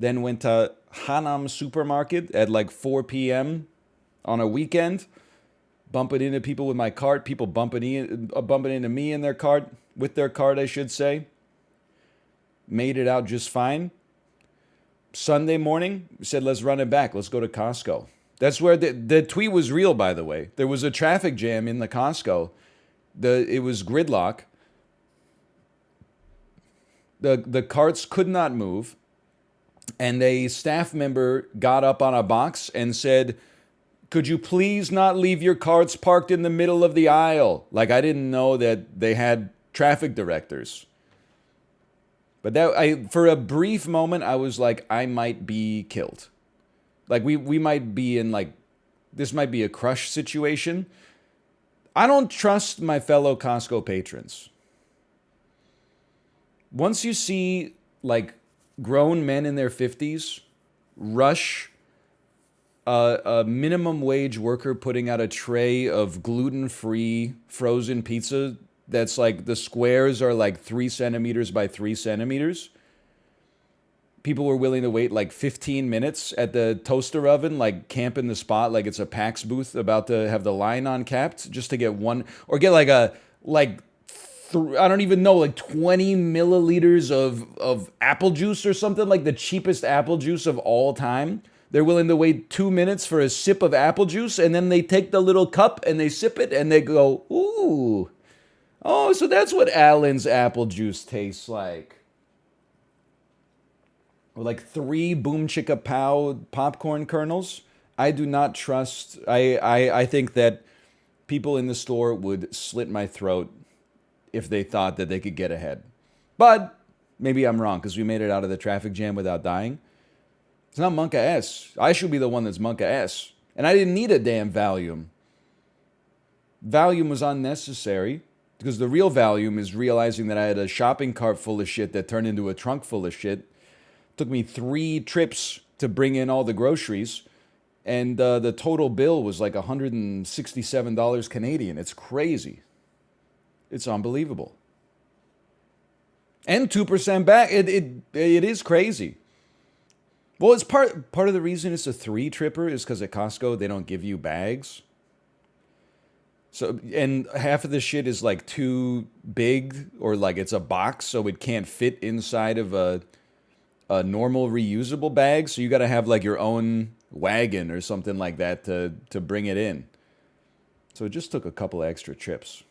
then went to Hanam Supermarket at like 4 p.m. on a weekend, bumping into people with my cart, people bumping into me in their cart, with their cart, I should say. Made it out just fine. Sunday morning, we said, let's run it back. Let's go to Costco. That's where the tweet was real, by the way. There was a traffic jam in the Costco. It was gridlock. The carts could not move. And a staff member got up on a box and said, could you please not leave your carts parked in the middle of the aisle? Like, I didn't know that they had traffic directors. But for a brief moment, I was like, I might be killed. Like, we might be in, like, this might be a crush situation. I don't trust my fellow Costco patrons. Once you see, like, grown men in their 50s rush a minimum wage worker putting out a tray of gluten-free frozen pizza that's like the squares are like 3 centimeters by 3 centimeters. People were willing to wait like 15 minutes at the toaster oven, like camping the spot like it's a PAX booth about to have the line on capped just to get one, or get like I don't even know, like 20 milliliters of apple juice or something, like the cheapest apple juice of all time. They're willing to wait 2 minutes for a sip of apple juice, and then they take the little cup and they sip it and they go, ooh. Oh, so that's what Allen's apple juice tastes like. Or like 3 Boom Chicka Pow popcorn kernels. I do not trust. I think that people in the store would slit my throat if they thought that they could get ahead. But maybe I'm wrong because we made it out of the traffic jam without dying. It's not Monka S. I should be the one that's Monka S. And I didn't need a damn Valium. Valium was unnecessary because the real Valium is realizing that I had a shopping cart full of shit that turned into a trunk full of shit. Took me 3 trips to bring in all the groceries. And the total bill was like $167 Canadian. It's crazy. It's unbelievable. And 2% back. It is crazy. Well, it's part of the reason it's a 3-tripper is because at Costco they don't give you bags. So, and half of the shit is like too big, or like it's a box, so it can't fit inside of a normal reusable bag. So you got to have like your own wagon or something like that to bring it in. So it just took a couple extra trips.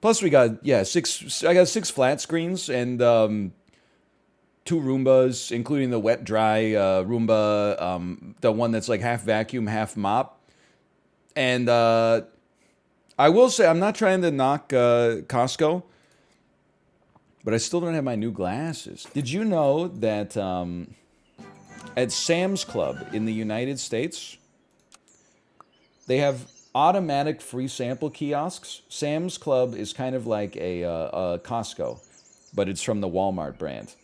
Plus we got, I got 6 flat screens and 2 Roombas, including the wet dry Roomba, the one that's like half vacuum, half mop. And I will say, I'm not trying to knock Costco, but I still don't have my new glasses. Did you know that at Sam's Club in the United States, they have automatic free sample kiosks? Sam's Club is kind of like a Costco, but it's from the Walmart brand.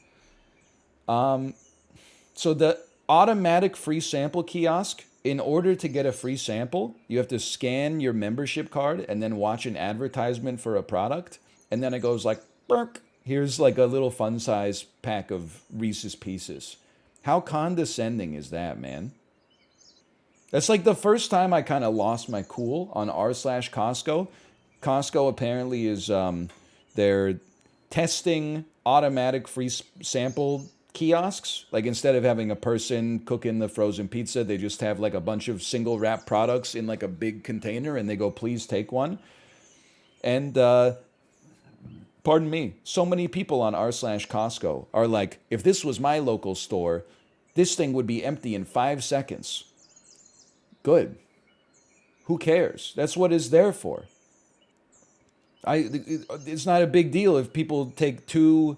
So the automatic free sample kiosk, in order to get a free sample, you have to scan your membership card and then watch an advertisement for a product. And then it goes like, burk, here's like a little fun size pack of Reese's Pieces. How condescending is that, man? That's like the first time I kind of lost my cool on r/Costco. Costco apparently is, they're testing automatic free sample kiosks. Like instead of having a person cooking the frozen pizza, they just have like a bunch of single wrap products in like a big container and they go, please take one. And pardon me, so many people on r/Costco are like, if this was my local store, this thing would be empty in 5 seconds. Good. Who cares? That's what it's there for. It's not a big deal if people take 2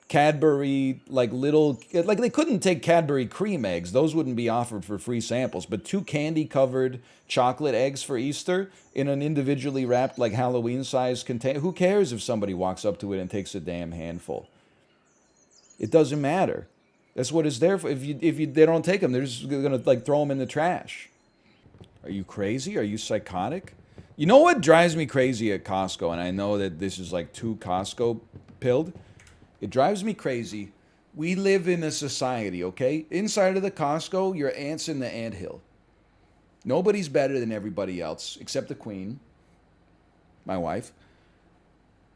Cadbury, like little, like they couldn't take Cadbury cream eggs. Those wouldn't be offered for free samples. But 2 candy-covered chocolate eggs for Easter in an individually wrapped, like Halloween-sized container. Who cares if somebody walks up to it and takes a damn handful? It doesn't matter. That's what it's there for. If they don't take them, they're just gonna like throw them in the trash. Are you crazy? Are you psychotic? You know what drives me crazy at Costco, and I know that this is like too Costco-pilled. It drives me crazy We live in a society, okay? Inside of the Costco, you're ants in the anthill. Nobody's better than everybody else except the queen, my wife.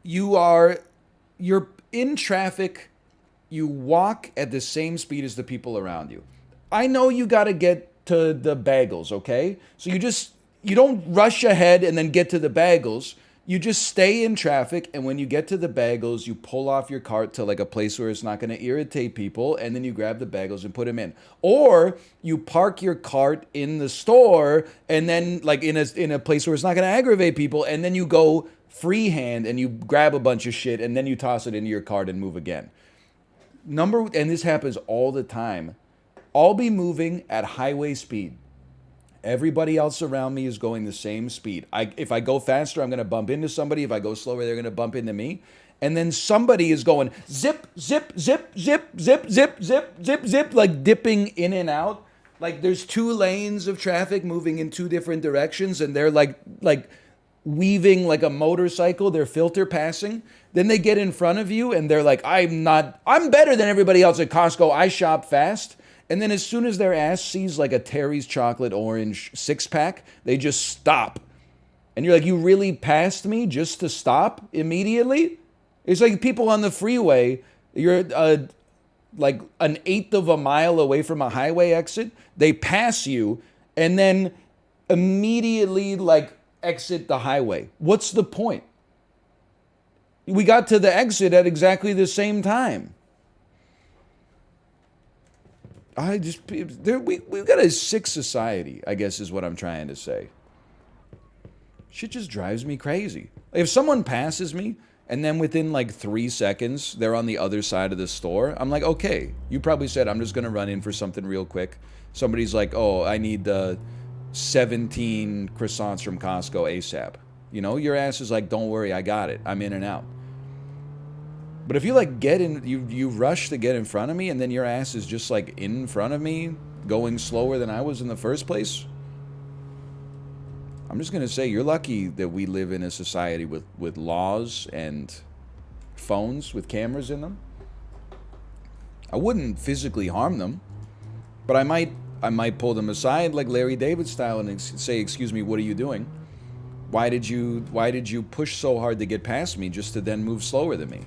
You're in traffic. You walk at the same speed as the people around you. I know you got to get to the bagels, okay? So you don't rush ahead and then get to the bagels. You just stay in traffic, and when you get to the bagels, you pull off your cart to like a place where it's not going to irritate people, and then you grab the bagels and put them in. Or you park your cart in the store, and then like in a place where it's not going to aggravate people, and then you go freehand and you grab a bunch of shit, and then you toss it into your cart and move again. And this happens all the time. I'll be moving at highway speed. Everybody else around me is going the same speed. If I go faster, I'm going to bump into somebody. If I go slower, they're going to bump into me. And then somebody is going zip, zip, zip, zip, zip, zip, zip, zip, zip, like dipping in and out. Like there's two lanes of traffic moving in two different directions, and they're like weaving like a motorcycle. They're filter passing. Then they get in front of you, and they're like, I'm better than everybody else at Costco. I shop fast. And then as soon as their ass sees like a Terry's chocolate orange 6-pack, they just stop. And you're like, you really passed me just to stop immediately? It's like people on the freeway, you're like an eighth of a mile away from a highway exit. They pass you and then immediately like exit the highway. What's the point? We got to the exit at exactly the same time. We've got a sick society, I guess is what I'm trying to say. Shit just drives me crazy. If someone passes me and then within like 3 seconds they're on the other side of the store, I'm like, okay, you probably said I'm just going to run in for something real quick. Somebody's like, oh, I need 17 croissants from Costco ASAP. You know, your ass is like, don't worry, I got it. I'm in and out. But if you like get in, you rush to get in front of me, and then your ass is just like in front of me, going slower than I was in the first place. I'm just gonna say you're lucky that we live in a society with laws and phones with cameras in them. I wouldn't physically harm them, but I might pull them aside like Larry David style and say, "Excuse me, what are you doing? Why did you push so hard to get past me just to then move slower than me?"